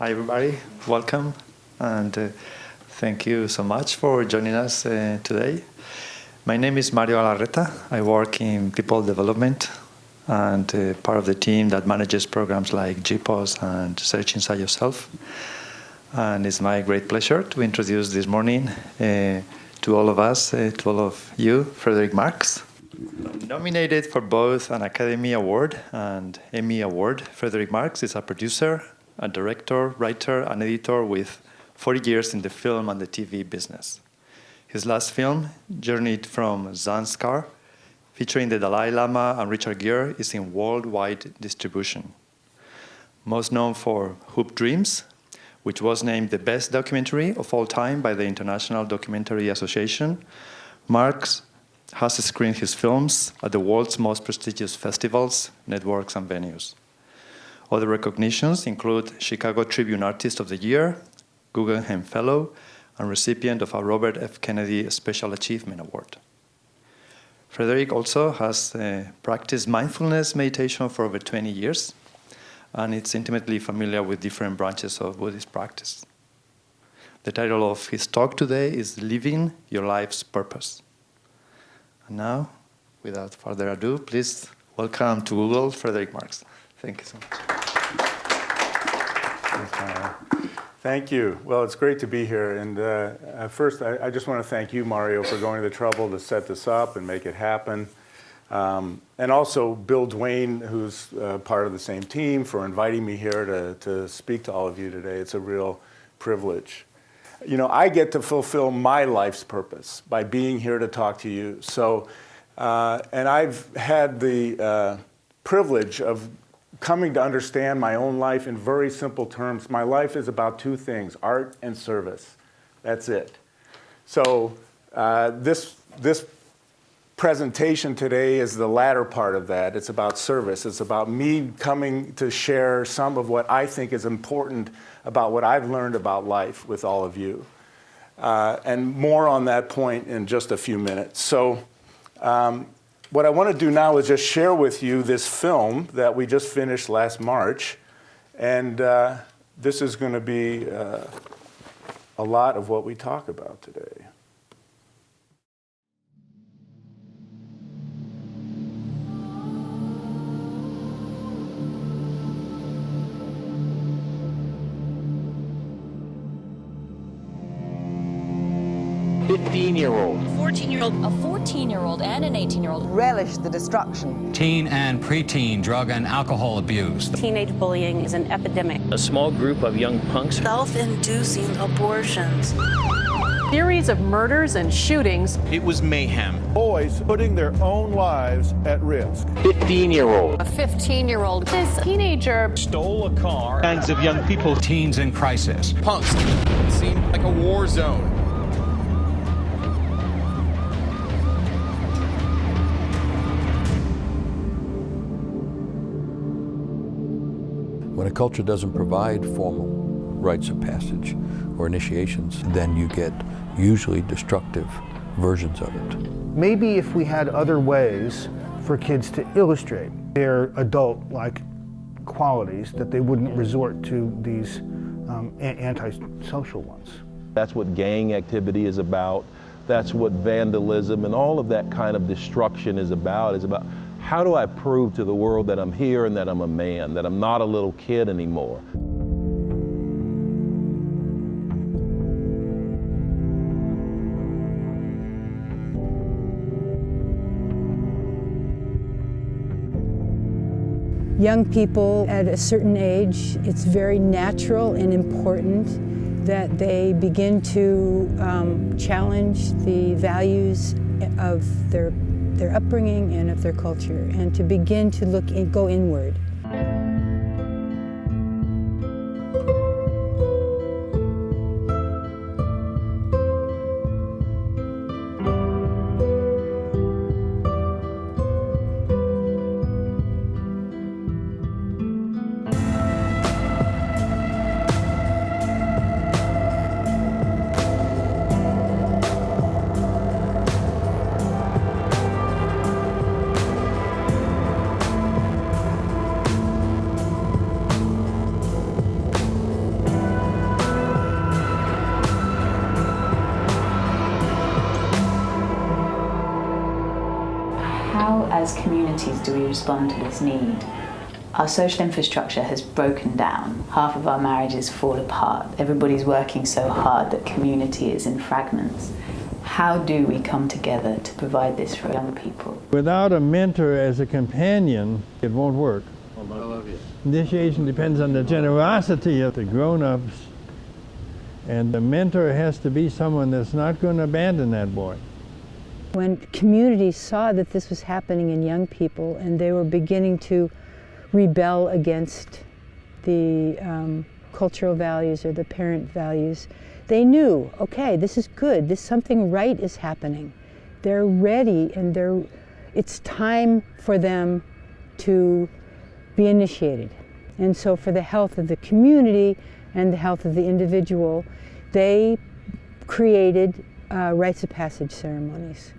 Hi, everybody. Welcome, and thank you so much for joining us today. My name is Mario Alarreta. I work in people development and part of the team that manages programs like GPOS and Search Inside Yourself. And it's my great pleasure to introduce this morning to all of us, to all of you, Frederick Marx. Nominated for both an Academy Award and Emmy Award, Frederick Marx is a producer, a director, writer, and editor with 40 years in the film and the TV business. His last film, Journeyed from Zanskar, featuring the Dalai Lama and Richard Gere, is in worldwide distribution. Most known for Hoop Dreams, which was named the best documentary of all time by the International Documentary Association, Marx has screened his films at the world's most prestigious festivals, networks, and venues. Other recognitions include Chicago Tribune Artist of the Year, Guggenheim Fellow, and recipient of a Robert F. Kennedy Special Achievement Award. Frederick also has practiced mindfulness meditation for over 20 years, and is intimately familiar with different branches of Buddhist practice. The title of his talk today is Living Your Life's Purpose. And now, without further ado, please welcome to Google, Frederick Marx. Thank you so much. Thank you. Well, it's great to be here. And first, I just want to thank you, Mario, for going to the trouble to set this up and make it happen. And also Bill Duane, who's part of the same team, for inviting me here to speak to all of you today. It's a real privilege. You know, I get to fulfill my life's purpose by being here to talk to you. So, and I've had the privilege of coming to understand my own life in very simple terms. My life is about two things, art and service. That's it. So this presentation today is the latter part of that. It's about service. It's about me coming to share some of what I think is important about what I've learned about life with all of you. And more on that point in just a few minutes. So what I want to do now is just share with you this film that we just finished last March. And this is going to be a lot of what we talk about today. A 14-year-old, a 14-year-old, and an 18-year-old relish the destruction. Teen and preteen drug and alcohol abuse. Teenage bullying is an epidemic. a small group of young punks. Self-inducing abortions. Series of murders and shootings. It was mayhem. Boys putting their own lives at risk. 15-year-old. A 15-year-old. This teenager Stole a car. Gangs of young people. Teens in crisis. Punks. It seemed like a war zone. When a culture doesn't provide formal rites of passage or initiations, then you get usually destructive versions of it. Maybe if we had other ways for kids to illustrate their adult-like qualities, that they wouldn't resort to these antisocial ones. That's what gang activity is about. That's what vandalism and all of that kind of destruction is about how do I prove to the world that I'm here and that I'm a man, that I'm not a little kid anymore? Young people at a certain age, it's very natural and important that they begin to challenge the values of their upbringing and of their culture, and to begin to look and go inward. as communities do we respond to this need? Our social infrastructure has broken down. Half of our marriages fall apart. Everybody's working so hard that community is in fragments. How do we come together to provide this for young people? Without a mentor as a companion, it won't work. I love you. Initiation depends on the generosity of the grown-ups, and the mentor has to be someone that's not going to abandon that boy. When communities saw that this was happening in young people and they were beginning to rebel against the cultural values or the parent values, they knew, okay, this is good, something right is happening. They're ready, and it's time for them to be initiated. And so for the health of the community and the health of the individual, they created rites of passage ceremonies.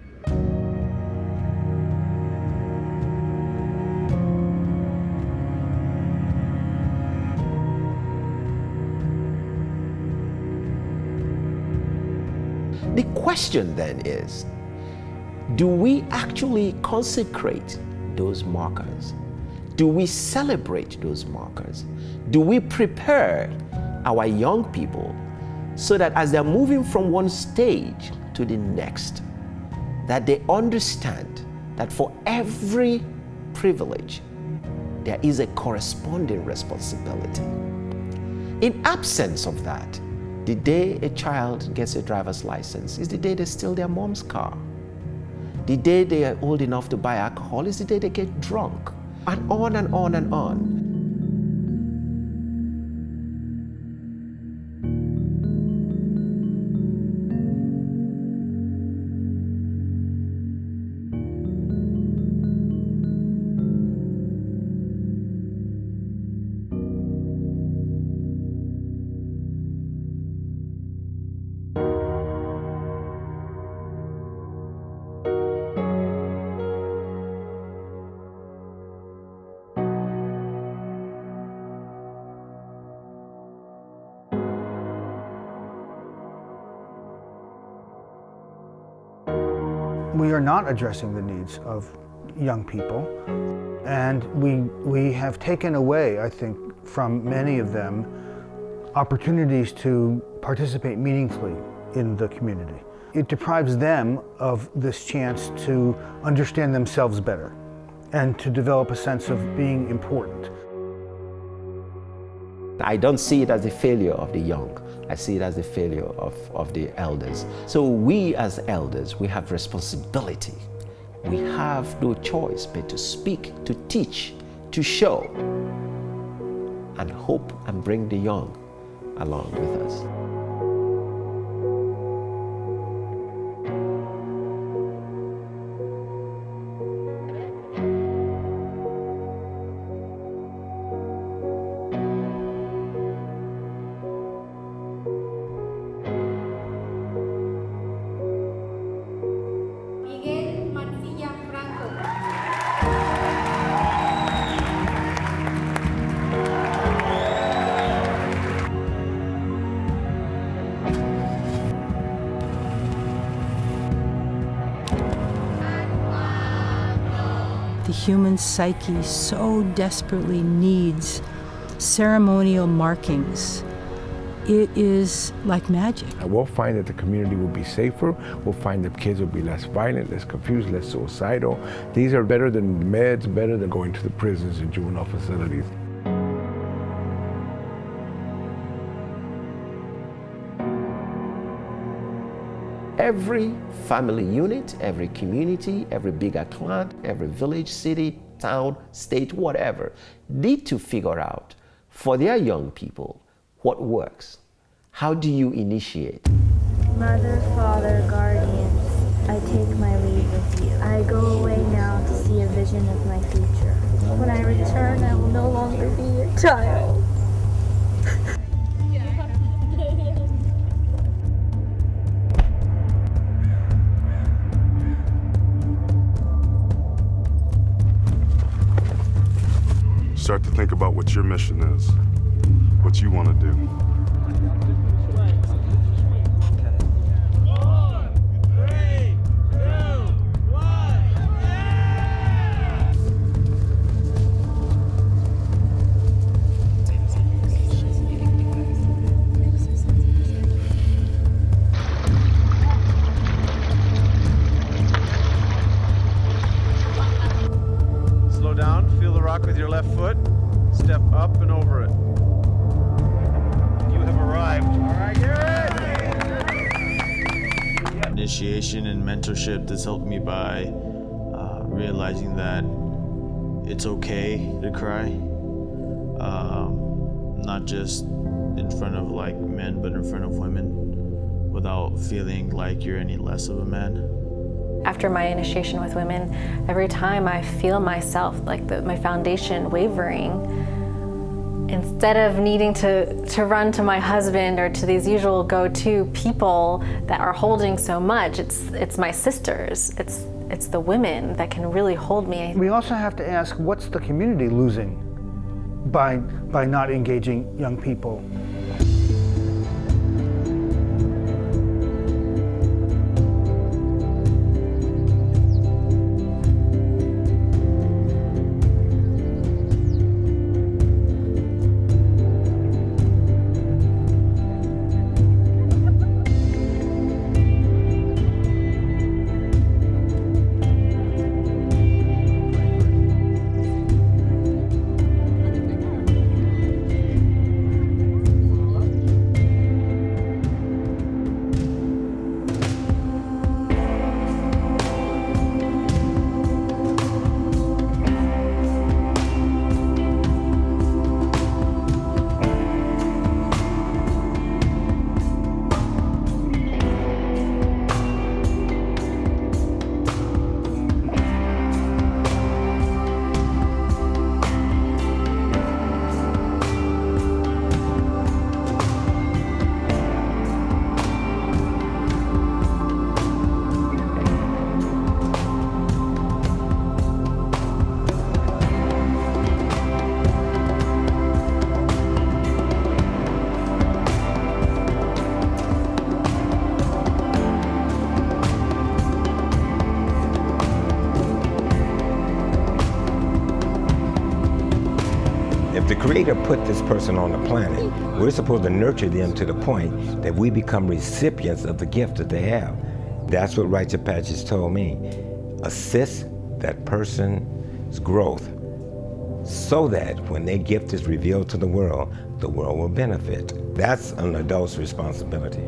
The question then is, do we actually consecrate those markers? Do we celebrate those markers? Do we prepare our young people so that as they're moving from one stage to the next, that they understand that for every privilege, there is a corresponding responsibility? In absence of that, the day a child gets a driver's license is the day they steal their mom's car. The day they are old enough to buy alcohol is the day they get drunk. And on and on and on. We are not addressing the needs of young people, and we have taken away, I think, from many of them opportunities to participate meaningfully in the community. It deprives them of this chance to understand themselves better and to develop a sense of being important. I don't see it as a failure of the young. I see it as a failure of the elders. So we as elders, we have responsibility. We have no choice but to speak, to teach, to show, and hope and bring the young along with us. The human psyche so desperately needs ceremonial markings. It is like magic. We'll find that the community will be safer. We'll find that kids will be less violent, less confused, less suicidal. These are better than meds, better than going to the prisons and juvenile facilities. Every family unit, every community, every bigger clan, every village, city, town, state, whatever, need to figure out for their young people what works. How do you initiate? Mother, father, guardians, I take my leave of you. I go away now to see a vision of my future. When I return, I will no longer be your child. Start to think about what your mission is, what you want to do. initiation and mentorship, this helped me by realizing that it's okay to cry, not just in front of like men, but in front of women, without feeling like you're any less of a man. After my initiation with women, every time I feel myself, like my foundation wavering, instead of needing to run to my husband or to these usual go-to people that are holding so much, it's my sisters, it's the women that can really hold me. We also have to ask, what's the community losing by not engaging young people? The Creator put this person on the planet. We're supposed to nurture them to the point that we become recipients of the gift that they have. That's what Rites of Passage told me. Assist that person's growth so that when their gift is revealed to the world will benefit. That's an adult's responsibility.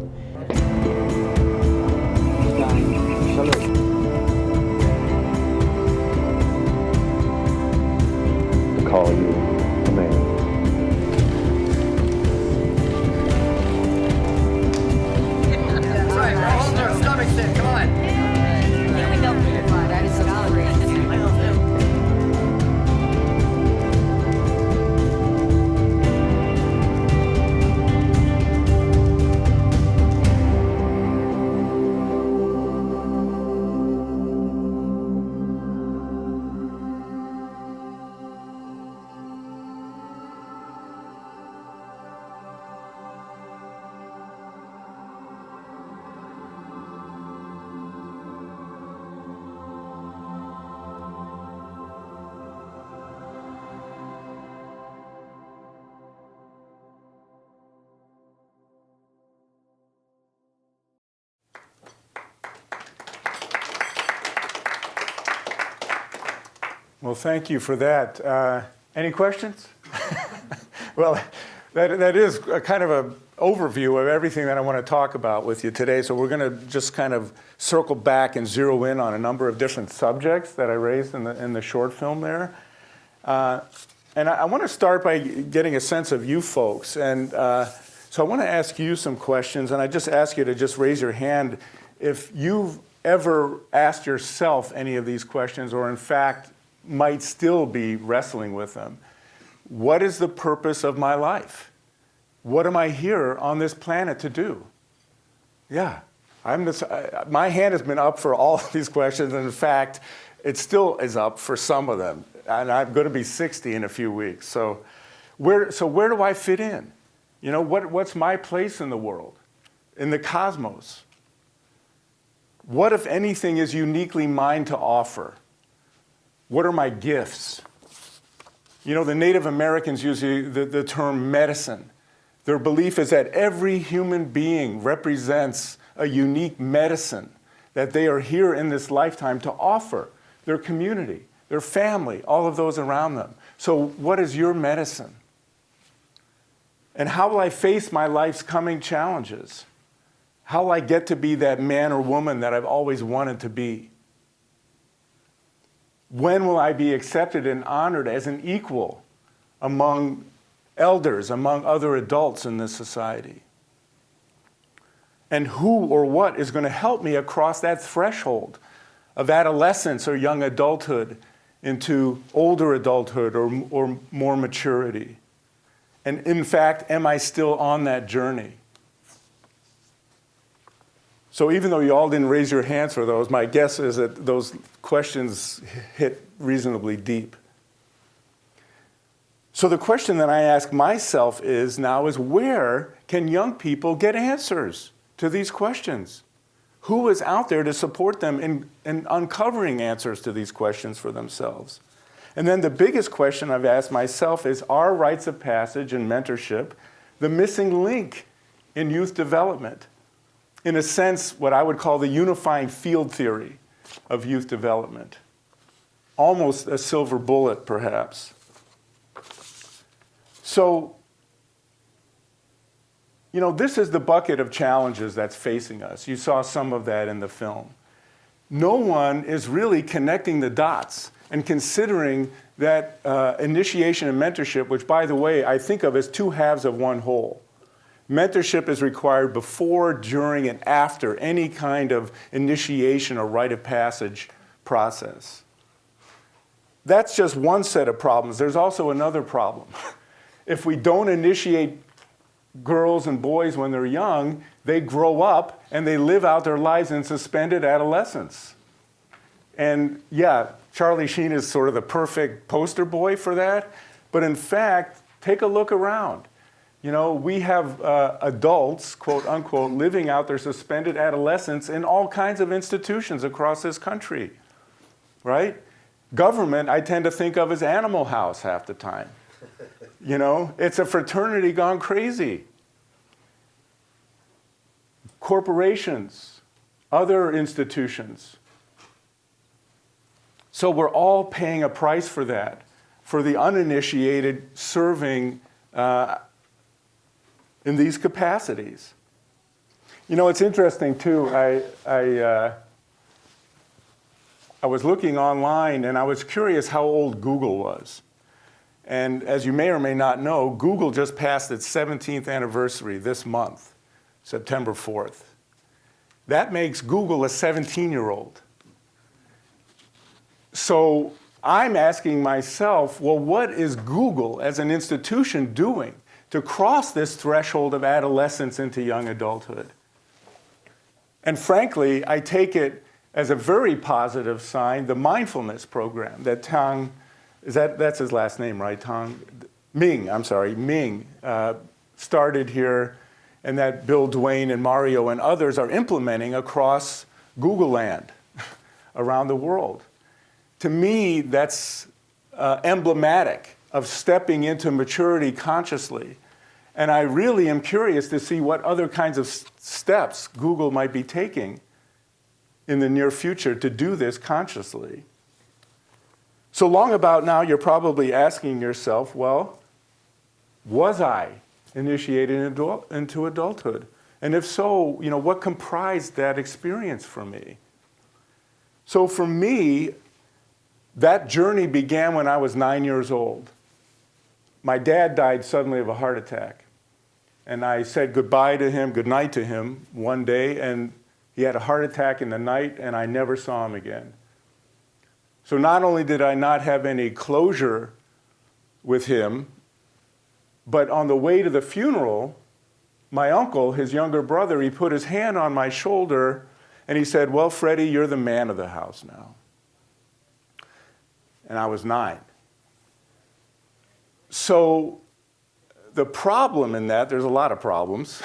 Call you a man. Well, thank you for that. Any questions? Well, that is a kind of an overview of everything that I want to talk about with you today. So we're going to just kind of circle back and zero in on a number of different subjects that I raised in the short film there. And I want to start by getting a sense of you folks. And so I want to ask you some questions, and I just ask you to just raise your hand if you've ever asked yourself any of these questions, or in fact might still be wrestling with them. What is the purpose of my life? What am I here on this planet to do? Yeah, my hand has been up for all of these questions, and in fact, it still is up for some of them. And I'm going to be 60 in a few weeks. So where do I fit in? You know, what's my place in the world, in the cosmos? What, if anything, is uniquely mine to offer? What are my gifts? You know, the Native Americans use the term medicine. Their belief is that every human being represents a unique medicine that they are here in this lifetime to offer their community, their family, all of those around them. So what is your medicine? And how will I face my life's coming challenges? How will I get to be that man or woman that I've always wanted to be? When will I be accepted and honored as an equal among elders, among other adults in this society? And who or what is going to help me across that threshold of adolescence or young adulthood into older adulthood or more maturity? And in fact, am I still on that journey? So even though you all didn't raise your hands for those, my guess is that those questions hit reasonably deep. So the question that I ask myself is where can young people get answers to these questions? Who is out there to support them in uncovering answers to these questions for themselves? And then the biggest question I've asked myself is, are rites of passage and mentorship the missing link in youth development? In a sense, what I would call the unifying field theory of youth development. Almost a silver bullet, perhaps. So, this is the bucket of challenges that's facing us. You saw some of that in the film. No one is really connecting the dots and considering that initiation and mentorship, which, by the way, I think of as two halves of one whole. Mentorship is required before, during, and after any kind of initiation or rite of passage process. That's just one set of problems. There's also another problem. If we don't initiate girls and boys when they're young, they grow up and they live out their lives in suspended adolescence. And yeah, Charlie Sheen is sort of the perfect poster boy for that. But in fact, take a look around. We have adults, quote unquote, living out their suspended adolescence in all kinds of institutions across this country, right? Government, I tend to think of as Animal House half the time. It's a fraternity gone crazy. Corporations, other institutions. So we're all paying a price for that, for the uninitiated serving in these capacities. It's interesting too. I was looking online and I was curious how old Google was. And as you may or may not know, Google just passed its 17th anniversary this month, September 4th. That makes Google a 17-year-old. So I'm asking myself, well, what is Google as an institution doing to cross this threshold of adolescence into young adulthood? And frankly, I take it as a very positive sign, the mindfulness program that that's his last name, right? Ming started here, and that Bill Duane and Mario and others are implementing across Google land around the world. To me, that's emblematic of stepping into maturity consciously. And I really am curious to see what other kinds of steps Google might be taking in the near future to do this consciously. So long about now, you're probably asking yourself, well, was I initiated into adulthood? And if so, what comprised that experience for me? So for me, that journey began when I was 9 years old. My dad died suddenly of a heart attack. And I said goodbye to him, goodnight to him one day, and he had a heart attack in the night, and I never saw him again. So not only did I not have any closure with him, but on the way to the funeral, my uncle, his younger brother, he put his hand on my shoulder and he said, well, Freddie, you're the man of the house now. And I was 9. So the problem in that, there's a lot of problems,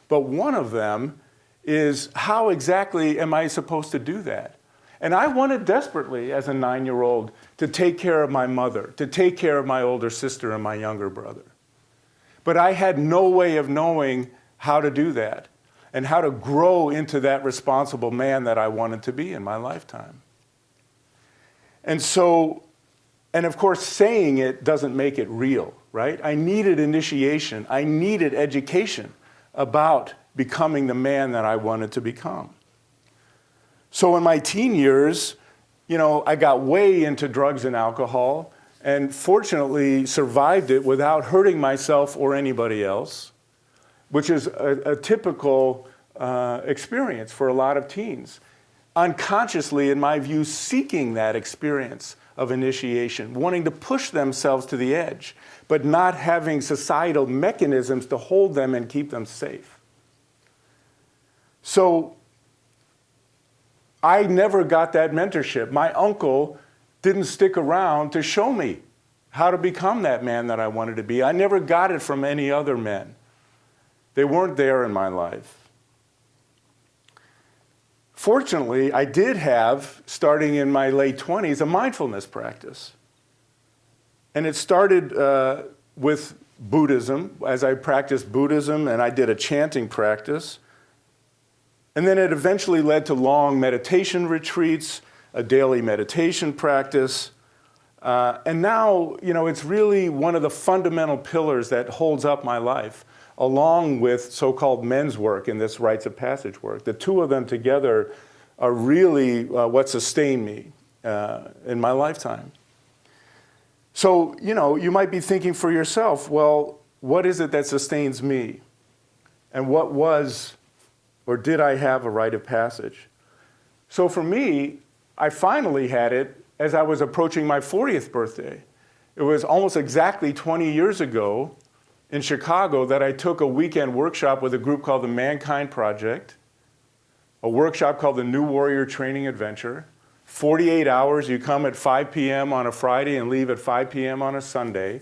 but one of them is how exactly am I supposed to do that? And I wanted desperately as a 9-year-old to take care of my mother, to take care of my older sister and my younger brother. But I had no way of knowing how to do that and how to grow into that responsible man that I wanted to be in my lifetime. And so, and of course, saying it doesn't make it real, right? I needed initiation. I needed education about becoming the man that I wanted to become. So in my teen years, I got way into drugs and alcohol, and fortunately survived it without hurting myself or anybody else, which is a typical experience for a lot of teens. Unconsciously, in my view, seeking that experience of initiation, wanting to push themselves to the edge, but not having societal mechanisms to hold them and keep them safe. So I never got that mentorship. My uncle didn't stick around to show me how to become that man that I wanted to be. I never got it from any other men. They weren't there in my life. Fortunately, I did have, starting in my late 20s, a mindfulness practice. And it started with Buddhism, as I practiced Buddhism, and I did a chanting practice. And then it eventually led to long meditation retreats, a daily meditation practice. And now, it's really one of the fundamental pillars that holds up my life, along with so-called men's work and this rites of passage work. The two of them together are really what sustain me in my lifetime. So, you might be thinking for yourself, well, what is it that sustains me? And what was, or did I have a rite of passage? So for me, I finally had it as I was approaching my 40th birthday. It was almost exactly 20 years ago in Chicago that I took a weekend workshop with a group called the Mankind Project, a workshop called the New Warrior Training Adventure. 48 hours, you come at 5 p.m. on a Friday and leave at 5 p.m. on a Sunday.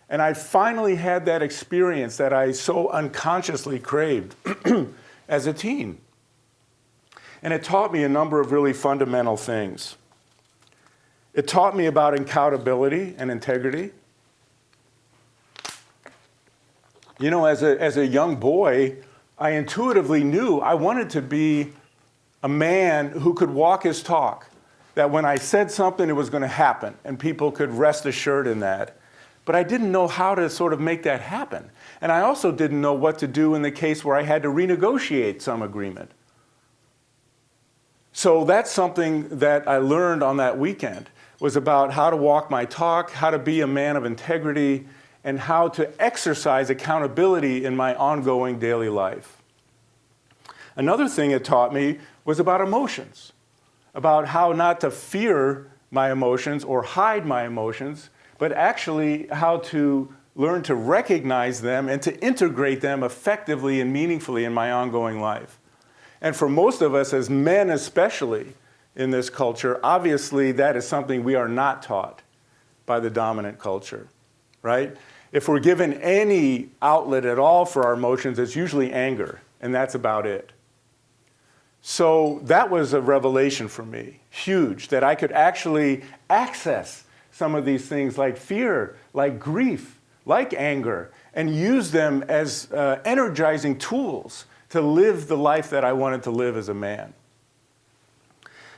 And I finally had that experience that I so unconsciously craved as a teen. And it taught me a number of really fundamental things. It taught me about accountability and integrity. As a young boy, I intuitively knew I wanted to be a man who could walk his talk, that when I said something, it was going to happen, and people could rest assured in that. But I didn't know how to sort of make that happen. And I also didn't know what to do in the case where I had to renegotiate some agreement. So that's something that I learned on that weekend, was about how to walk my talk, how to be a man of integrity, and how to exercise accountability in my ongoing daily life. Another thing it taught me was about emotions, about how not to fear my emotions or hide my emotions, but actually how to learn to recognize them and to integrate them effectively and meaningfully in my ongoing life. And for most of us, as men especially in this culture, obviously that is something we are not taught by the dominant culture, right? If we're given any outlet at all for our emotions, it's usually anger, and that's about it. So that was a revelation for me, huge, that I could actually access some of these things like fear, like grief, like anger, and use them as energizing tools to live the life that I wanted to live as a man.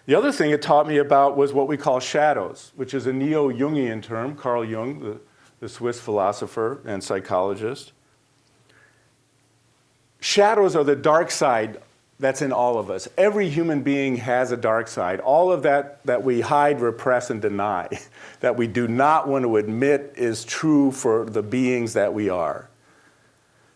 The other thing it taught me about was what we call shadows, which is a neo-Jungian term, Carl Jung, the Swiss philosopher and psychologist. Shadows are the dark side that's in all of us. Every human being has a dark side. All of that we hide, repress, and deny, that we do not want to admit is true for the beings that we are.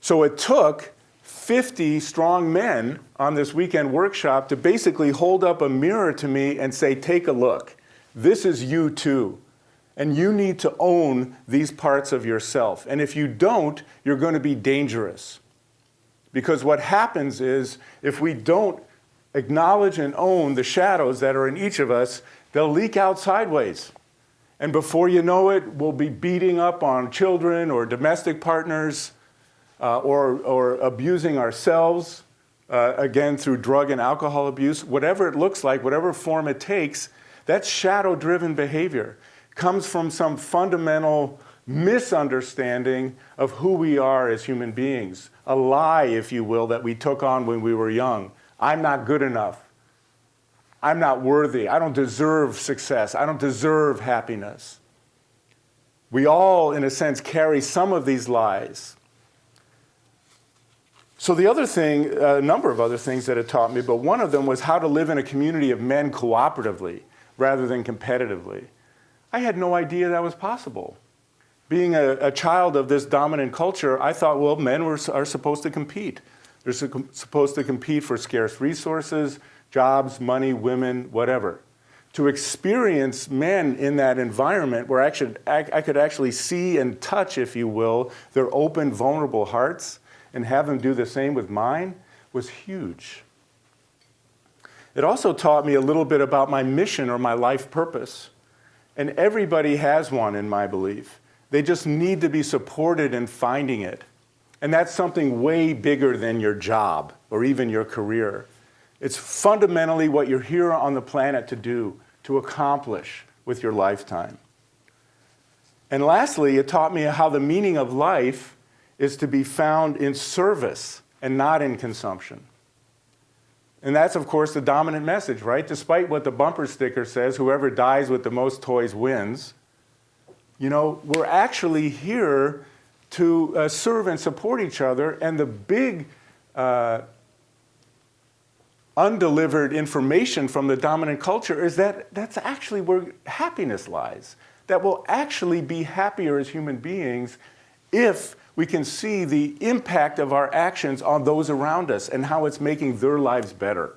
So it took 50 strong men on this weekend workshop to basically hold up a mirror to me and say, take a look. This is you too. And you need to own these parts of yourself. And if you don't, you're going to be dangerous. Because what happens is, if we don't acknowledge and own the shadows that are in each of us, they'll leak out sideways. And before you know it, we'll be beating up on children or domestic partners, or abusing ourselves, again, through drug and alcohol abuse. Whatever it looks like, whatever form it takes, that shadow-driven behavior comes from some fundamental misunderstanding of who we are as human beings. A lie, if you will, that we took on when we were young. I'm not good enough. I'm not worthy. I don't deserve success. I don't deserve happiness. We all, in a sense, carry some of these lies. So the other thing, a number of other things that it taught me, but one of them was how to live in a community of men cooperatively rather than competitively. I had no idea that was possible. Being a child of this dominant culture, I thought, well, men are supposed to compete. They're supposed to compete for scarce resources, jobs, money, women, whatever. To experience men in that environment where I could actually see and touch, if you will, their open, vulnerable hearts and have them do the same with mine was huge. It also taught me a little bit about my mission or my life purpose. And everybody has one, in my belief. They just need to be supported in finding it. And that's something way bigger than your job or even your career. It's fundamentally what you're here on the planet to do, to accomplish with your lifetime. And lastly, it taught me how the meaning of life is to be found in service and not in consumption. And that's, of course, the dominant message, right? Despite what the bumper sticker says, whoever dies with the most toys wins, you know, we're actually here to serve and support each other. And the big undelivered information from the dominant culture is that that's actually where happiness lies. That we'll actually be happier as human beings if we can see the impact of our actions on those around us and how it's making their lives better.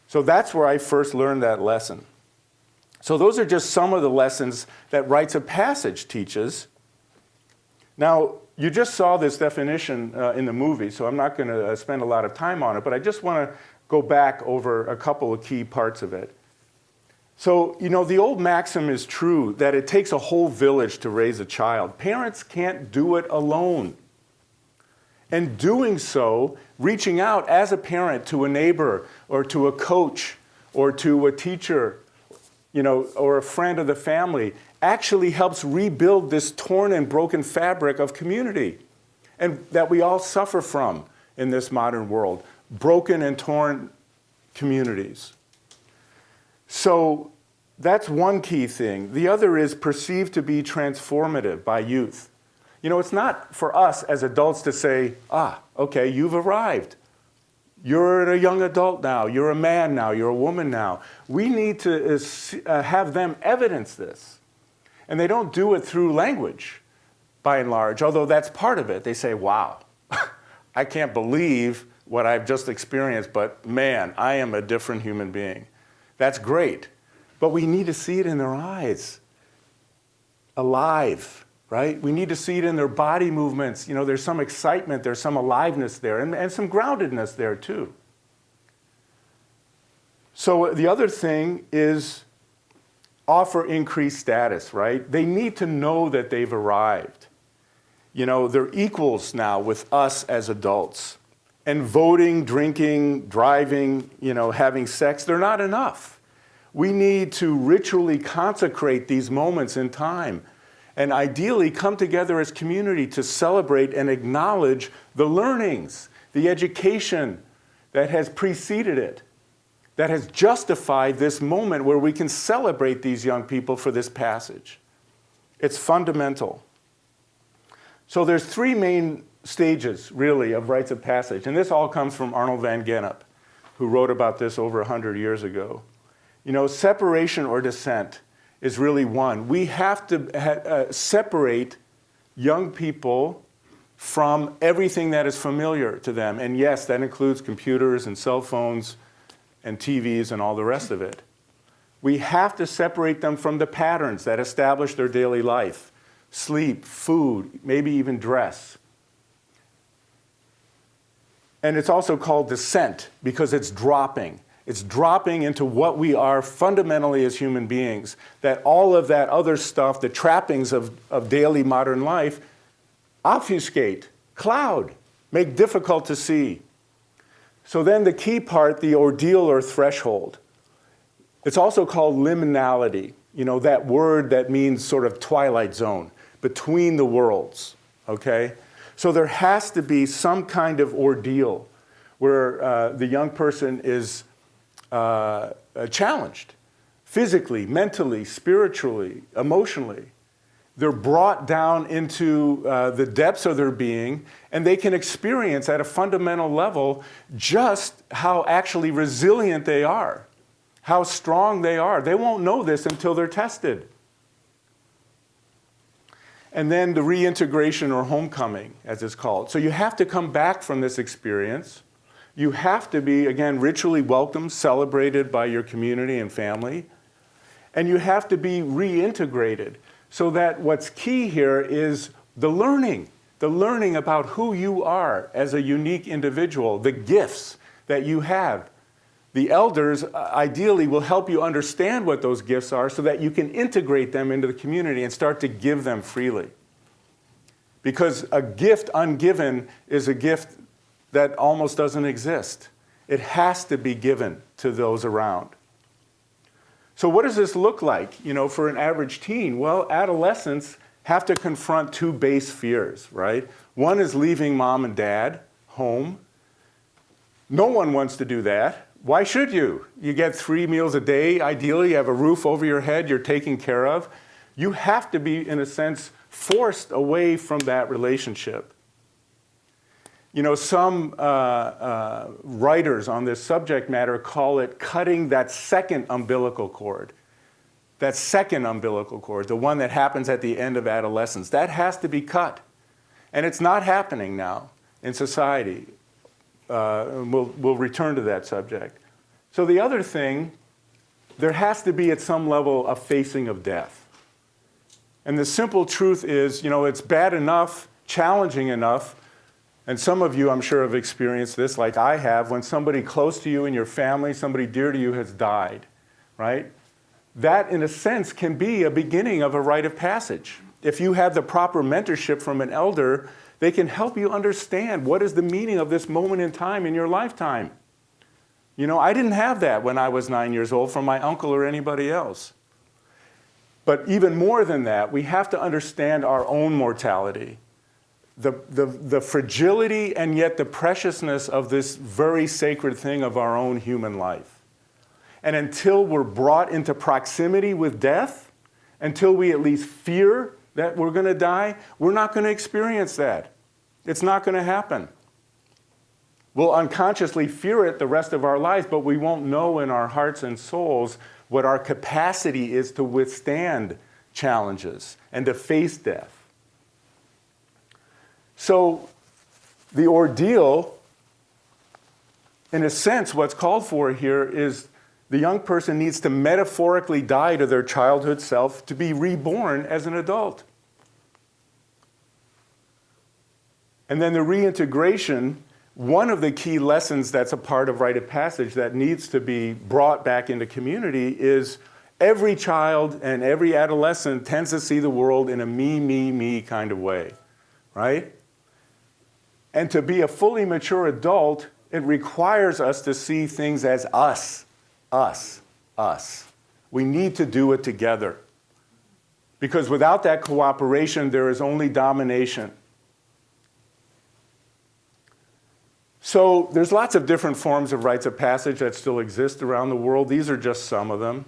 So that's where I first learned that lesson. So those are just some of the lessons that Rites of Passage teaches. Now, you just saw this definition in the movie, so I'm not going to spend a lot of time on it, but I just want to go back over a couple of key parts of it. So, you know, the old maxim is true that it takes a whole village to raise a child. Parents can't do it alone. And doing so, reaching out as a parent to a neighbor or to a coach or to a teacher, you know, or a friend of the family, actually helps rebuild this torn and broken fabric of community and that we all suffer from in this modern world, broken and torn communities. So that's one key thing. The other is perceived to be transformative by youth. You know, it's not for us as adults to say, okay, you've arrived. You're a young adult now. You're a man now. You're a woman now. We need to have them evidence this. And they don't do it through language, by and large, although that's part of it. They say, wow, I can't believe what I've just experienced, but man, I am a different human being. That's great. But we need to see it in their eyes, alive, right? We need to see it in their body movements. You know, there's some excitement, there's some aliveness there, and some groundedness there too. So the other thing is offer increased status, right? They need to know that they've arrived. You know, they're equals now with us as adults. And voting, drinking, driving, you know, having sex, they're not enough. We need to ritually consecrate these moments in time and ideally come together as community to celebrate and acknowledge the learnings, the education that has preceded it, that has justified this moment where we can celebrate these young people for this passage. It's fundamental. So there's three main stages, really, of rites of passage. And this all comes from Arnold van Gennep, who wrote about this over 100 years ago. You know, separation or descent is really one. We have to separate young people from everything that is familiar to them. And yes, that includes computers and cell phones and TVs and all the rest of it. We have to separate them from the patterns that establish their daily life. Sleep, food, maybe even dress. And it's also called descent because it's dropping. It's dropping into what we are fundamentally as human beings. That all of that other stuff, the trappings of daily modern life, obfuscate, cloud, make difficult to see. So then the key part, the ordeal or threshold. It's also called liminality. You know, that word that means sort of twilight zone, between the worlds, okay? So there has to be some kind of ordeal where the young person is challenged physically, mentally, spiritually, emotionally. They're brought down into the depths of their being, and they can experience at a fundamental level just how actually resilient they are, how strong they are. They won't know this until they're tested. And then the reintegration or homecoming, as it's called. So you have to come back from this experience. You have to be, again, ritually welcomed, celebrated by your community and family. And you have to be reintegrated. So that what's key here is the learning about who you are as a unique individual, the gifts that you have. The elders ideally will help you understand what those gifts are so that you can integrate them into the community and start to give them freely. Because a gift ungiven is a gift that almost doesn't exist. It has to be given to those around. So what does this look like, for an average teen? Well, adolescents have to confront two base fears, right? One is leaving mom and dad home. No one wants to do that. Why should you? You get 3 meals a day. Ideally, you have a roof over your head you're taken care of. You have to be, in a sense, forced away from that relationship. Some writers on this subject matter call it cutting that second umbilical cord. That second umbilical cord, the one that happens at the end of adolescence, that has to be cut. And it's not happening now in society. We'll return to that subject. So the other thing, there has to be at some level a facing of death. And the simple truth is, it's bad enough, challenging enough. And some of you, I'm sure, have experienced this, like I have, when somebody close to you in your family, somebody dear to you has died, right? That, in a sense, can be a beginning of a rite of passage. If you have the proper mentorship from an elder, they can help you understand what is the meaning of this moment in time in your lifetime. I didn't have that when I was 9 years old from my uncle or anybody else. But even more than that, we have to understand our own mortality. The fragility and yet the preciousness of this very sacred thing of our own human life. And until we're brought into proximity with death, until we at least fear that we're going to die, we're not going to experience that. It's not going to happen. We'll unconsciously fear it the rest of our lives, but we won't know in our hearts and souls what our capacity is to withstand challenges and to face death. So the ordeal, in a sense, what's called for here is the young person needs to metaphorically die to their childhood self to be reborn as an adult. And then the reintegration, one of the key lessons that's a part of rite of passage that needs to be brought back into community is every child and every adolescent tends to see the world in a me kind of way, right? And to be a fully mature adult, it requires us to see things as us. We need to do it together. Because without that cooperation, there is only domination. So there's lots of different forms of rites of passage that still exist around the world. These are just some of them.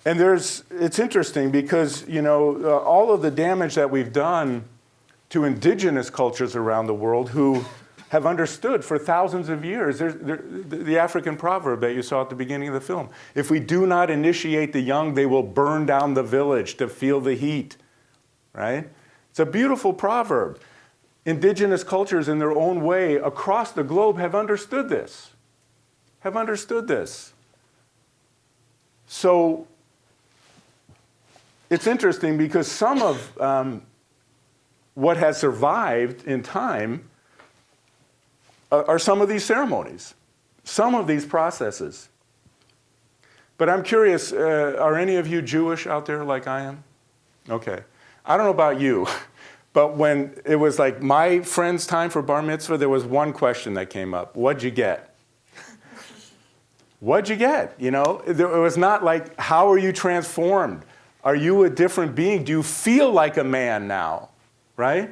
And it's interesting because, all of the damage that we've done to indigenous cultures around the world who have understood for thousands of years, the African proverb that you saw at the beginning of the film, if we do not initiate the young, they will burn down the village to feel the heat, right? It's a beautiful proverb. Indigenous cultures in their own way across the globe have understood this. So it's interesting because some of what has survived in time are some of these ceremonies, some of these processes. But I'm curious, are any of you Jewish out there like I am? Okay. I don't know about you, but when it was like my friend's time for bar mitzvah, there was one question that came up. What'd you get? What'd you get? It was not like, how are you transformed? Are you a different being? Do you feel like a man now? Right?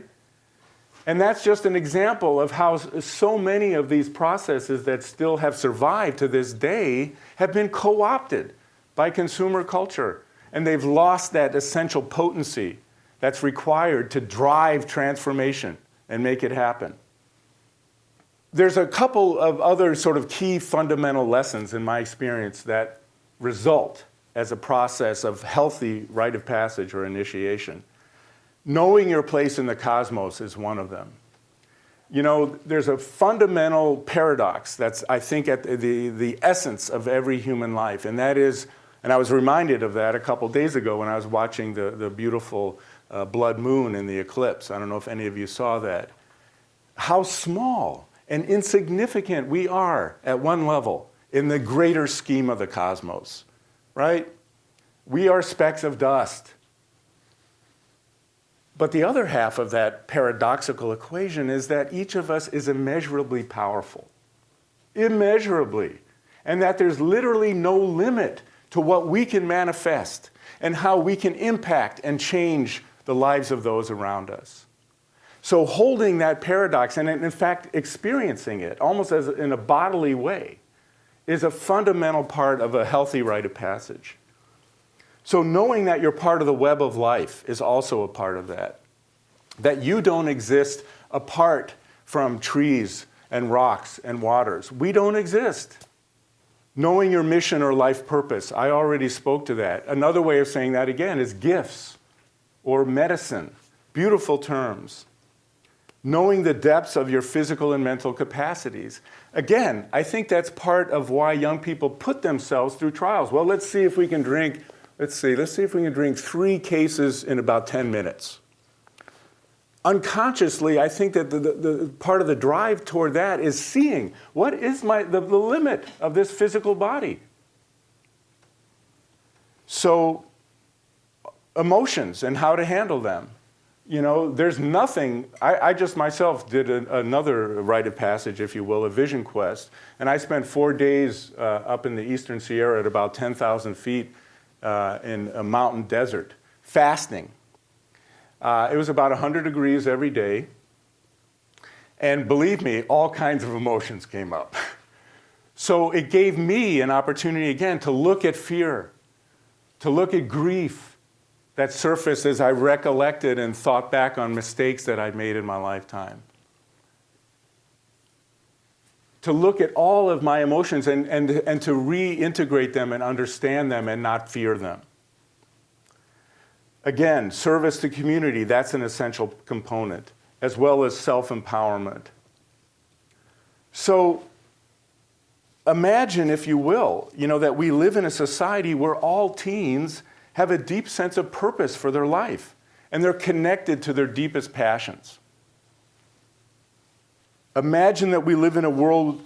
And that's just an example of how so many of these processes that still have survived to this day have been co-opted by consumer culture. And they've lost that essential potency that's required to drive transformation and make it happen. There's a couple of other sort of key fundamental lessons in my experience that result as a process of healthy rite of passage or initiation. Knowing your place in the cosmos is one of them. You know, there's a fundamental paradox that's, I think, at the essence of every human life, and that is, and I was reminded of that a couple days ago when I was watching the beautiful blood moon in the eclipse. I don't know if any of you saw that. How small and insignificant we are at one level in the greater scheme of the cosmos, right? We are specks of dust. But the other half of that paradoxical equation is that each of us is immeasurably powerful. Immeasurably. And that there's literally no limit to what we can manifest and how we can impact and change the lives of those around us. So holding that paradox and in fact experiencing it almost as in a bodily way is a fundamental part of a healthy rite of passage. So knowing that you're part of the web of life is also a part of that. That you don't exist apart from trees and rocks and waters. We don't exist. Knowing your mission or life purpose, I already spoke to that. Another way of saying that again is gifts or medicine. Beautiful terms. Knowing the depths of your physical and mental capacities. Again, I think that's part of why young people put themselves through trials. Well, let's see if we can drink 3 cases in about 10 minutes. Unconsciously, I think that the part of the drive toward that is seeing what is the limit of this physical body. So, emotions and how to handle them. You know, there's nothing, I just myself did another rite of passage, if you will, a vision quest, and I spent 4 days up in the Eastern Sierra at about 10,000 feet in a mountain desert, fasting. It was about 100 degrees every day. And believe me, all kinds of emotions came up. So it gave me an opportunity again to look at fear, to look at grief that surfaced as I recollected and thought back on mistakes that I'd made in my lifetime. To look at all of my emotions and to reintegrate them and understand them and not fear them. Again, service to community, that's an essential component, as well as self-empowerment. So imagine, if you will, that we live in a society where all teens have a deep sense of purpose for their life, and they're connected to their deepest passions. Imagine that we live in a world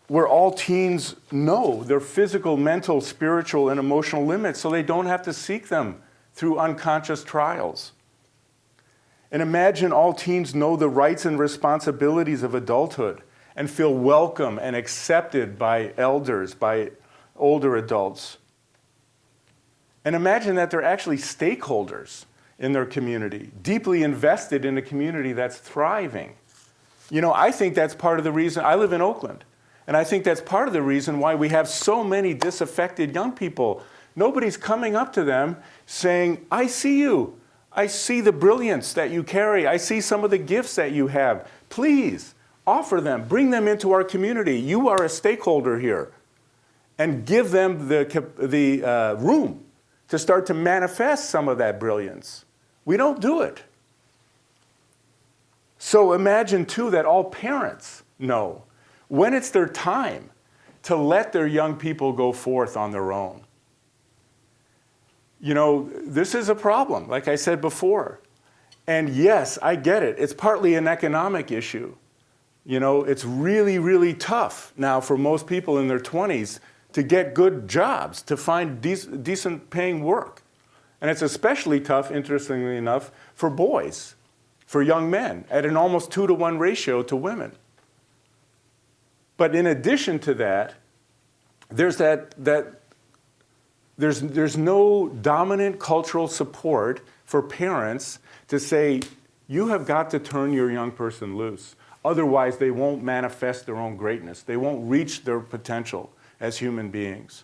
where all teens know their physical, mental, spiritual, and emotional limits, so they don't have to seek them through unconscious trials. And imagine all teens know the rights and responsibilities of adulthood and feel welcome and accepted by elders, by older adults. And imagine that they're actually stakeholders in their community, deeply invested in a community that's thriving. I think that's part of the reason. I live in Oakland, and I think that's part of the reason why we have so many disaffected young people. Nobody's coming up to them saying, I see you. I see the brilliance that you carry. I see some of the gifts that you have. Please offer them, bring them into our community. You are a stakeholder here. And give them the room to start to manifest some of that brilliance. We don't do it. So imagine, too, that all parents know when it's their time to let their young people go forth on their own. This is a problem, like I said before. And yes, I get it. It's partly an economic issue. It's really, really tough now for most people in their 20s to get good jobs, to find decent paying work. And it's especially tough, interestingly enough, for boys, for young men, at an almost 2-to-1 ratio to women. But in addition to that, there's there's no dominant cultural support for parents to say, You have got to turn your young person loose. Otherwise, they won't manifest their own greatness. They won't reach their potential as human beings.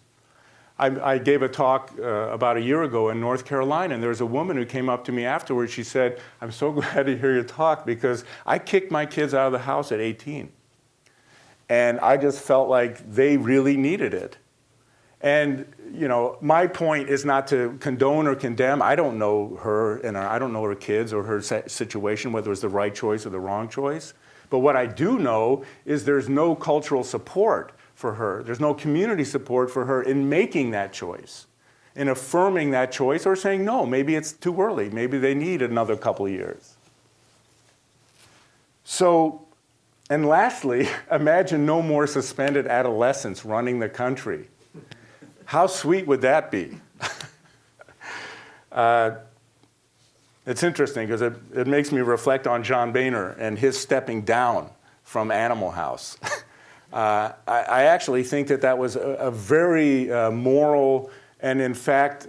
I gave a talk about a year ago in North Carolina, and there was a woman who came up to me afterwards. She said, I'm so glad to hear your talk because I kicked my kids out of the house at 18. And I just felt like they really needed it. And, you know, my point is not to condone or condemn. I don't know her, and I don't know her kids or her situation, whether it was the right choice or the wrong choice. But what I do know is there's no cultural support for her. There's no community support for her in making that choice, in affirming that choice, or saying, no, maybe it's too early. Maybe they need another couple of years. So, and lastly, imagine no more suspended adolescents running the country. How sweet would that be? It's interesting because it makes me reflect on John Boehner and his stepping down from Animal House. I actually think that was a very moral and, in fact,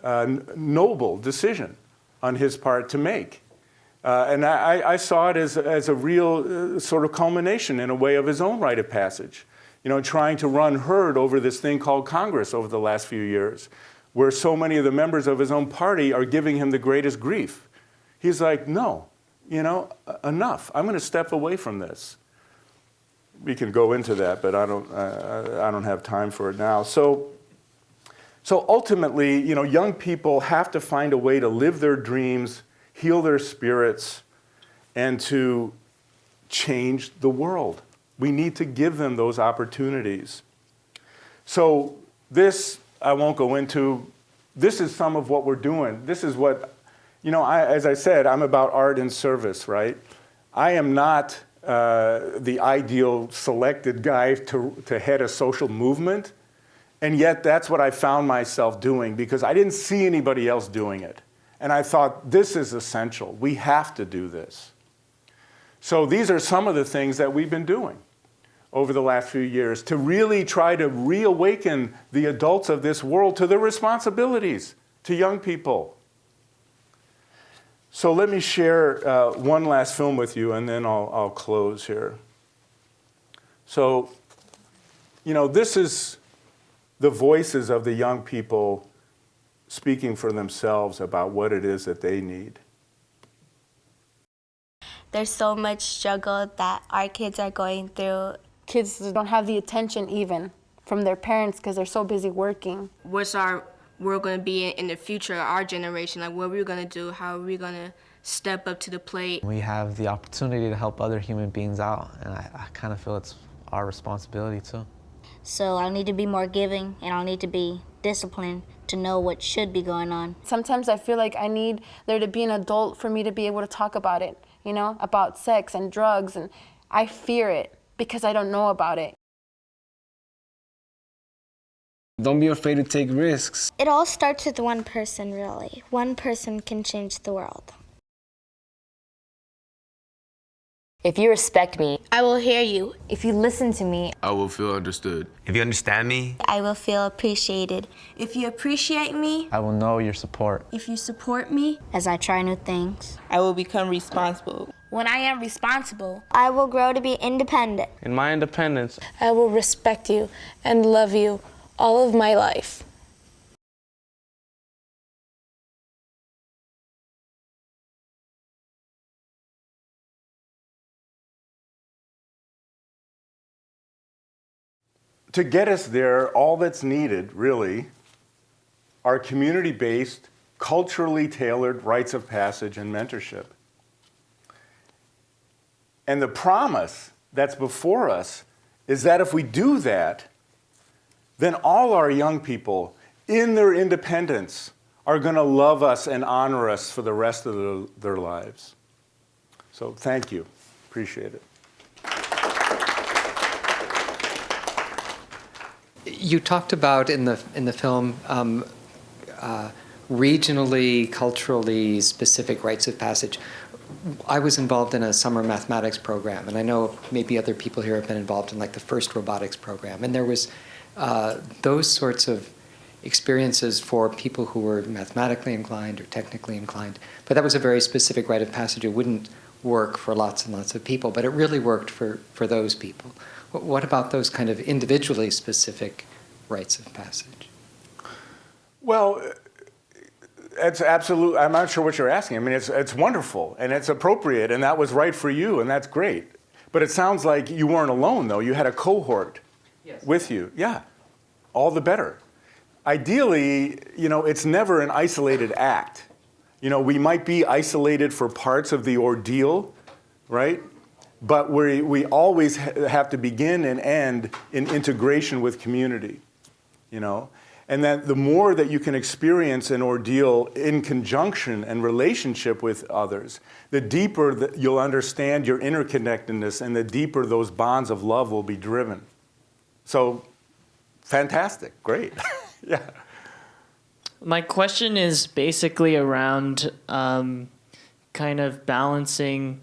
noble decision on his part to make. And I saw it as a real sort of culmination, in a way, of his own rite of passage. You know, trying to run herd over this thing called Congress over the last few years, where so many of the members of his own party are giving him the greatest grief. He's like, no, you know, enough. I'm going to step away from this. We can go into that, but I don't have time for it now. So ultimately, you know, young people have to find a way to live their dreams, heal their spirits, and to change the world. We need to give them those opportunities. So this, I won't go into. This is some of what we're doing. This is what, you know, as I said, I'm about art and service, right? I am not the ideal selected guy to head a social movement, and yet that's what I found myself doing because I didn't see anybody else doing it. And I thought, this is essential. We have to do this. So these are some of the things that we've been doing over the last few years to really try to reawaken the adults of this world to their responsibilities to young people. So let me share one last film with you, and then I'll close here. So, you know, this is the voices of the young people speaking for themselves about what it is that they need. There's so much struggle that our kids are going through. Kids don't have the attention even from their parents because they're so busy working. What's our world going to be in the future, our generation? Like, what are we going to do? How are we going to step up to the plate? We have the opportunity to help other human beings out, and I kind of feel it's our responsibility too. So I'll need to be more giving, and I'll need to be disciplined to know what should be going on. Sometimes I feel like I need there to be an adult for me to be able to talk about it, you know, about sex and drugs, and I fear it because I don't know about it. Don't be afraid to take risks. It all starts with one person, really. One person can change the world. If you respect me, I will hear you. If you listen to me, I will feel understood. If you understand me, I will feel appreciated. If you appreciate me, I will know your support. if you support me, As I try new things, I will become responsible. when I am responsible, I will grow to be independent. In my independence, I will respect you and love you all of my life. To get us there, all that's needed, really, are community-based, culturally tailored rites of passage and mentorship. And the promise that's before us is that if we do that, then all our young people, in their independence, are going to love us and honor us for the rest of their lives. So thank you. Appreciate it. You talked about in the film regionally, culturally specific rites of passage. I was involved in a summer mathematics program, and I know maybe other people here have been involved in like the first robotics program, and there was those sorts of experiences for people who were mathematically inclined or technically inclined. But that was a very specific rite of passage. It wouldn't work for lots and lots of people, but it really worked for those people. What about those kind of individually specific rites of passage? Well, it's absolute. I'm not sure what you're asking. I mean, it's wonderful and it's appropriate, and that was right for you, and that's great. But it sounds like you weren't alone, though. You had a cohort with you. Yeah, all the better. Ideally, it's never an isolated act. We might be isolated for parts of the ordeal, right? But we always have to begin and end in integration with community, And that the more that you can experience an ordeal in conjunction and relationship with others, the deeper that you'll understand your interconnectedness and the deeper those bonds of love will be driven. So, fantastic, great, yeah. My question is basically around kind of balancing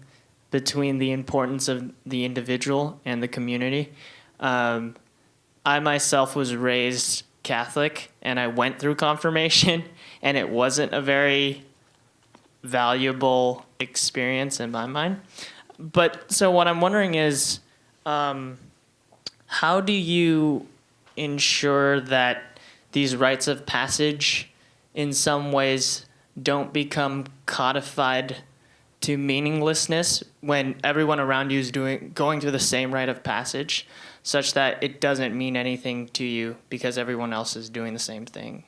between the importance of the individual and the community. I myself was raised Catholic, and I went through confirmation, and it wasn't a very valuable experience in my mind. But so what I'm wondering is, how do you ensure that these rites of passage in some ways don't become codified to meaninglessness when everyone around you is going through the same rite of passage, such that it doesn't mean anything to you because everyone else is doing the same thing?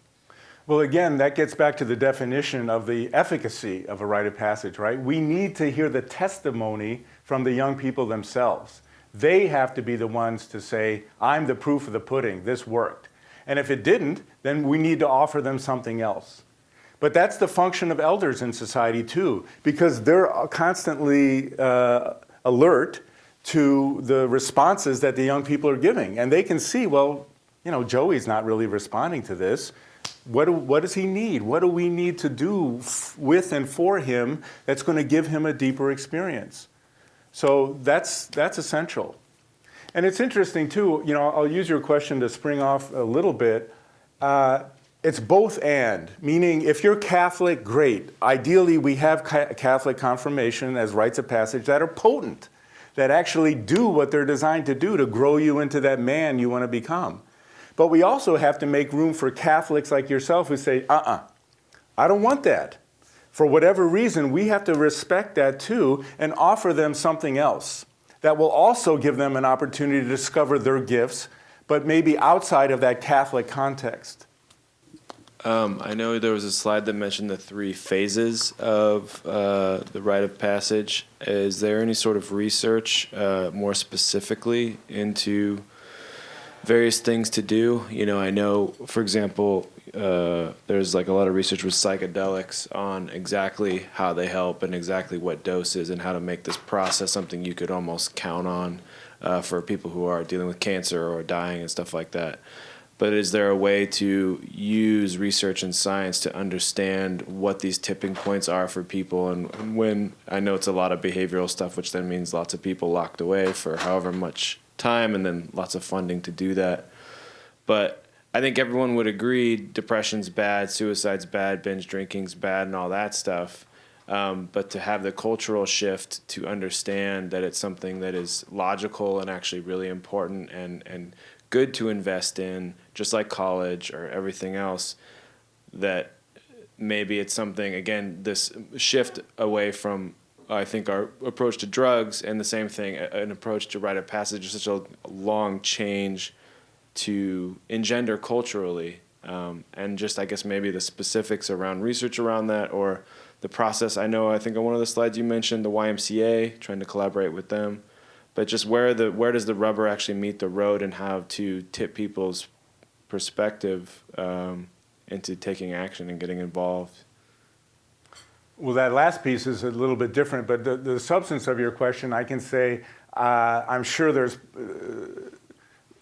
Well, again, that gets back to the definition of the efficacy of a rite of passage, right? We need to hear the testimony from the young people themselves. They have to be the ones to say, I'm the proof of the pudding, this worked. And if it didn't, then we need to offer them something else. But that's the function of elders in society too, because they're constantly alert to the responses that the young people are giving. And they can see, well, Joey's not really responding to this. What does he need? What do we need to do with and for him that's going to give him a deeper experience? So that's essential. And it's interesting too, I'll use your question to spring off a little bit. It's both and, meaning if you're Catholic, great. Ideally, we have Catholic confirmation as rites of passage that are potent, that actually do what they're designed to do to grow you into that man you want to become. But we also have to make room for Catholics like yourself who say, I don't want that. For whatever reason, we have to respect that too and offer them something else that will also give them an opportunity to discover their gifts, but maybe outside of that Catholic context. I know there was a slide that mentioned the 3 phases of the rite of passage. Is there any sort of research more specifically into various things to do? I know, for example, there's like a lot of research with psychedelics on exactly how they help and exactly what doses and how to make this process something you could almost count on for people who are dealing with cancer or dying and stuff like that. But is there a way to use research and science to understand what these tipping points are for people? And when, I know it's a lot of behavioral stuff, which then means lots of people locked away for however much time and then lots of funding to do that. But I think everyone would agree depression's bad, suicide's bad, binge drinking's bad, and all that stuff. But to have the cultural shift to understand that it's something that is logical and actually really important and good to invest in, just like college or everything else, that maybe it's something, again, this shift away from, I think, our approach to drugs and the same thing, an approach to rite of passage is such a long change to engender culturally. And just, I guess, maybe the specifics around research around that or the process. I think on one of the slides you mentioned the YMCA, trying to collaborate with them. But just where does the rubber actually meet the road and how to tip people's perspective into taking action and getting involved? Well, that last piece is a little bit different, but the substance of your question, I can say, I'm sure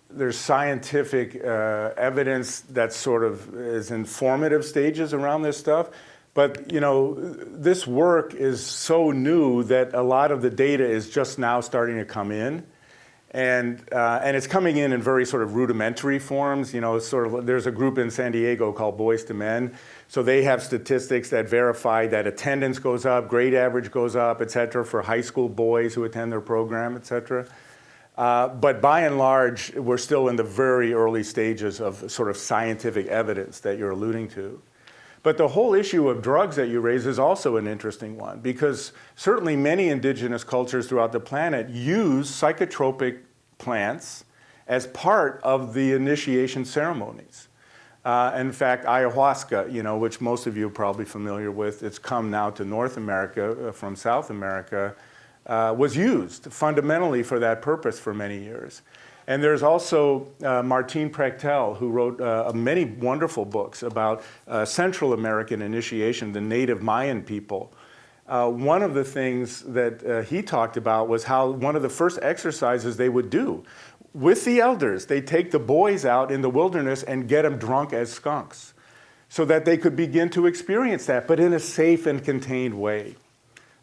there's scientific evidence that sort of is in formative stages around this stuff. But, this work is so new that a lot of the data is just now starting to come in. And it's coming in very sort of rudimentary forms. You know, sort of, there's a group in San Diego called Boys to Men. So they have statistics that verify that attendance goes up, grade average goes up, et cetera, for high school boys who attend their program, et cetera. But by and large, we're still in the very early stages of sort of scientific evidence that you're alluding to. But the whole issue of drugs that you raise is also an interesting one, because certainly many indigenous cultures throughout the planet use psychotropic plants as part of the initiation ceremonies. In fact, ayahuasca, you know, which most of you are probably familiar with, it's come now to North America from South America, was used fundamentally for that purpose for many years. And there's also Martín Prechtel, who wrote many wonderful books about Central American initiation, the native Mayan people. One of the things that he talked about was how one of the first exercises they would do with the elders, they take the boys out in the wilderness and get them drunk as skunks so that they could begin to experience that, but in a safe and contained way.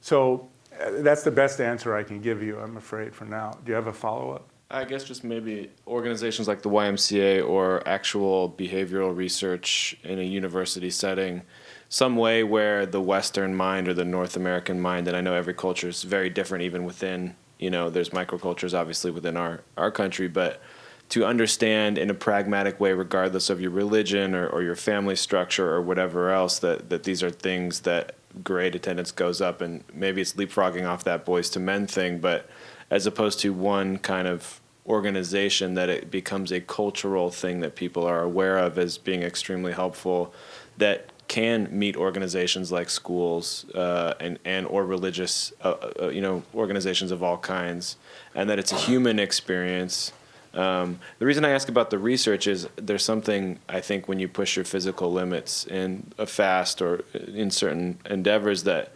So that's the best answer I can give you, I'm afraid, for now. Do you have a follow-up? I guess just maybe organizations like the YMCA or actual behavioral research in a university setting, some way where the Western mind or the North American mind, and I know every culture is very different even within, you know, there's microcultures obviously within our country, but to understand in a pragmatic way, regardless of your religion or your family structure or whatever else, that these are things that grade attendance goes up, and maybe it's leapfrogging off that Boys to Men thing, but as opposed to one kind of organization, that it becomes a cultural thing that people are aware of as being extremely helpful, that can meet organizations like schools and or religious you know, organizations of all kinds, and that it's a human experience. The reason I ask about the research is there's something, I think, when you push your physical limits in a fast or in certain endeavors, that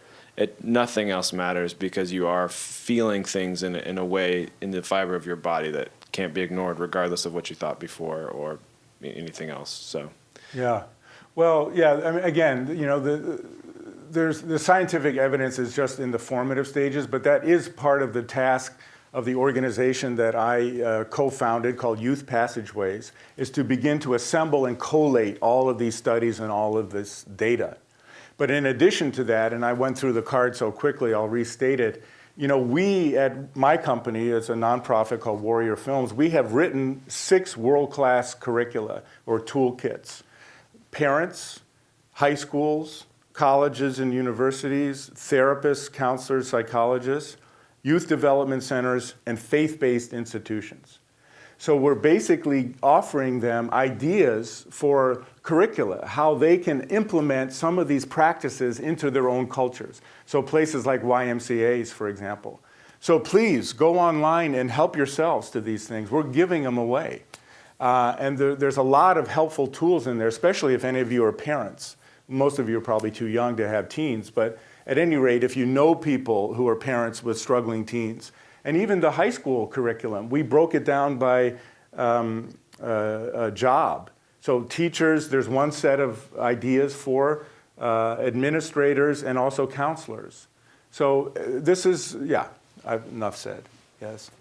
nothing else matters, because you are feeling things in a way in the fiber of your body that can't be ignored, regardless of what you thought before or anything else. So, yeah, well, yeah. I mean, again, you know, there's the scientific evidence is just in the formative stages, but that is part of the task of the organization that I co-founded, called Youth Passageways, is to begin to assemble and collate all of these studies and all of this data. But in addition to that, and I went through the card so quickly, I'll restate it. You know, we at my company, it's a nonprofit called Warrior Films, we have written 6 world-class curricula or toolkits. Parents, high schools, colleges and universities, therapists, counselors, psychologists, youth development centers, and faith-based institutions. So we're basically offering them ideas for curricula, how they can implement some of these practices into their own cultures. So places like YMCAs, for example. So please go online and help yourselves to these things. We're giving them away. And there's a lot of helpful tools in there, especially if any of you are parents. Most of you are probably too young to have teens, but at any rate, if you know people who are parents with struggling teens, and even the high school curriculum, we broke it down by a job. So teachers, there's one set of ideas for administrators and also counselors. So this is, yeah, enough said, yes.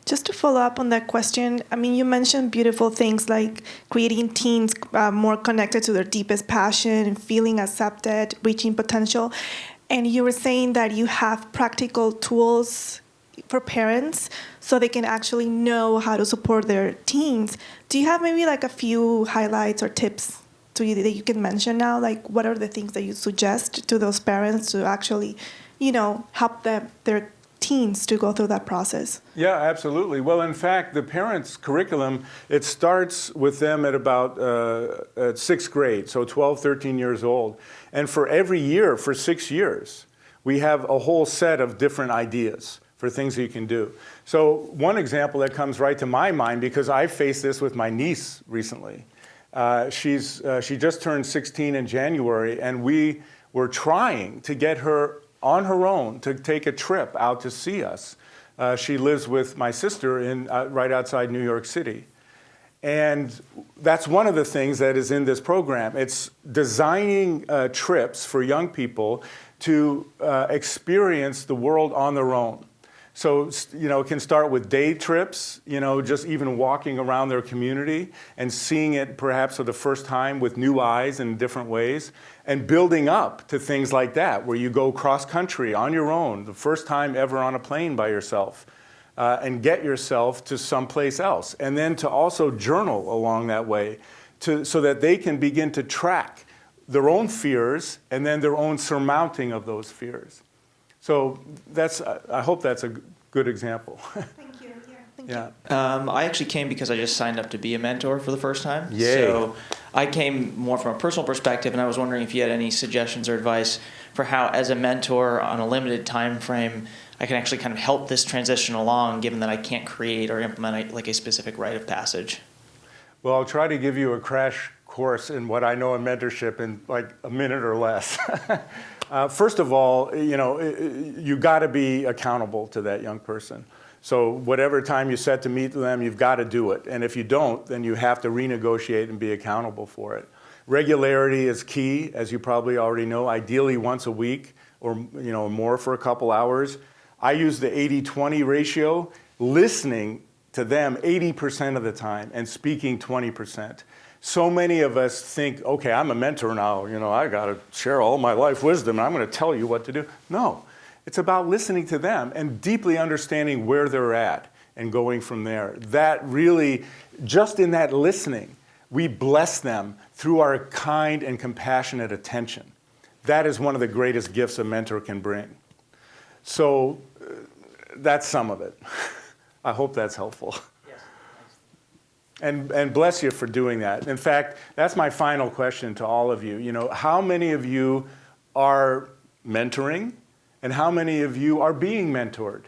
Just to follow up on that question, I mean, you mentioned beautiful things like creating teens more connected to their deepest passion, feeling accepted, reaching potential. And you were saying that you have practical tools for parents so they can actually know how to support their teens. Do you have maybe like a few highlights or tips that you can mention now? Like, what are the things that you suggest to those parents to actually, you know, help their teens to go through that process? Yeah, absolutely. Well, in fact, the parents' curriculum, it starts with them at about at 6th grade, so 12, 13 years old. And for every year, for 6 years, we have a whole set of different ideas for things that you can do. So one example that comes right to my mind, because I faced this with my niece recently. She just turned 16 in January, and we were trying to get her on her own to take a trip out to see us. She lives with my sister right outside New York City. And that's one of the things that is in this program. It's designing trips for young people to experience the world on their own. So, you know, it can start with day trips, you know, just even walking around their community and seeing it perhaps for the first time with new eyes in different ways, and building up to things like that, where you go cross country on your own, the first time ever on a plane by yourself, and get yourself to someplace else. And then to also journal along that way so that they can begin to track their own fears and then their own surmounting of those fears. So that's, I hope that's a good example. Thank you. Yeah. I actually came because I just signed up to be a mentor for the first time. Yay. So I came more from a personal perspective, and I was wondering if you had any suggestions or advice for how, as a mentor on a limited time frame, I can actually kind of help this transition along, given that I can't create or implement like a specific rite of passage. Well, I'll try to give you a crash course in what I know in mentorship in like a minute or less. First of all, you know, you got to be accountable to that young person. So whatever time you set to meet them, you've got to do it. And if you don't, then you have to renegotiate and be accountable for it. Regularity is key, as you probably already know, ideally once a week or, you know, more for a couple hours. I use the 80-20 ratio, listening to them 80% of the time and speaking 20%. So many of us think, okay, I'm a mentor now, you know, I got to share all my life wisdom and I'm going to tell you what to do. No, it's about listening to them and deeply understanding where they're at and going from there. That really, just in that listening, we bless them through our kind and compassionate attention. That is one of the greatest gifts a mentor can bring. So that's some of it. I hope that's helpful. And bless you for doing that. In fact, that's my final question to all of you. You know, how many of you are mentoring and how many of you are being mentored?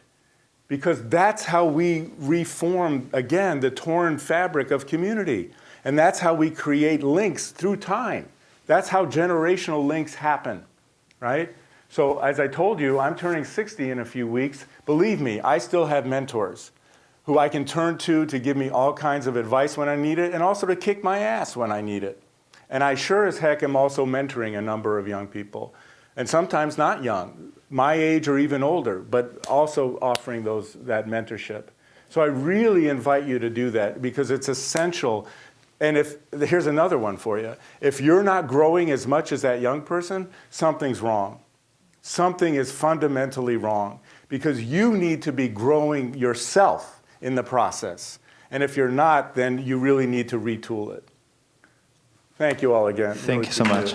Because that's how we reform, again, the torn fabric of community. And that's how we create links through time. That's how generational links happen, right? So as I told you, I'm turning 60 in a few weeks. Believe me, I still have mentors who I can turn to give me all kinds of advice when I need it, and also to kick my ass when I need it. And I sure as heck am also mentoring a number of young people, and sometimes not young, my age or even older, but also offering that mentorship. So I really invite you to do that because it's essential. And here's another one for you. If you're not growing as much as that young person, something's wrong. Something is fundamentally wrong because you need to be growing yourself in the process. And if you're not, then you really need to retool it. Thank you all again. Thank you so much.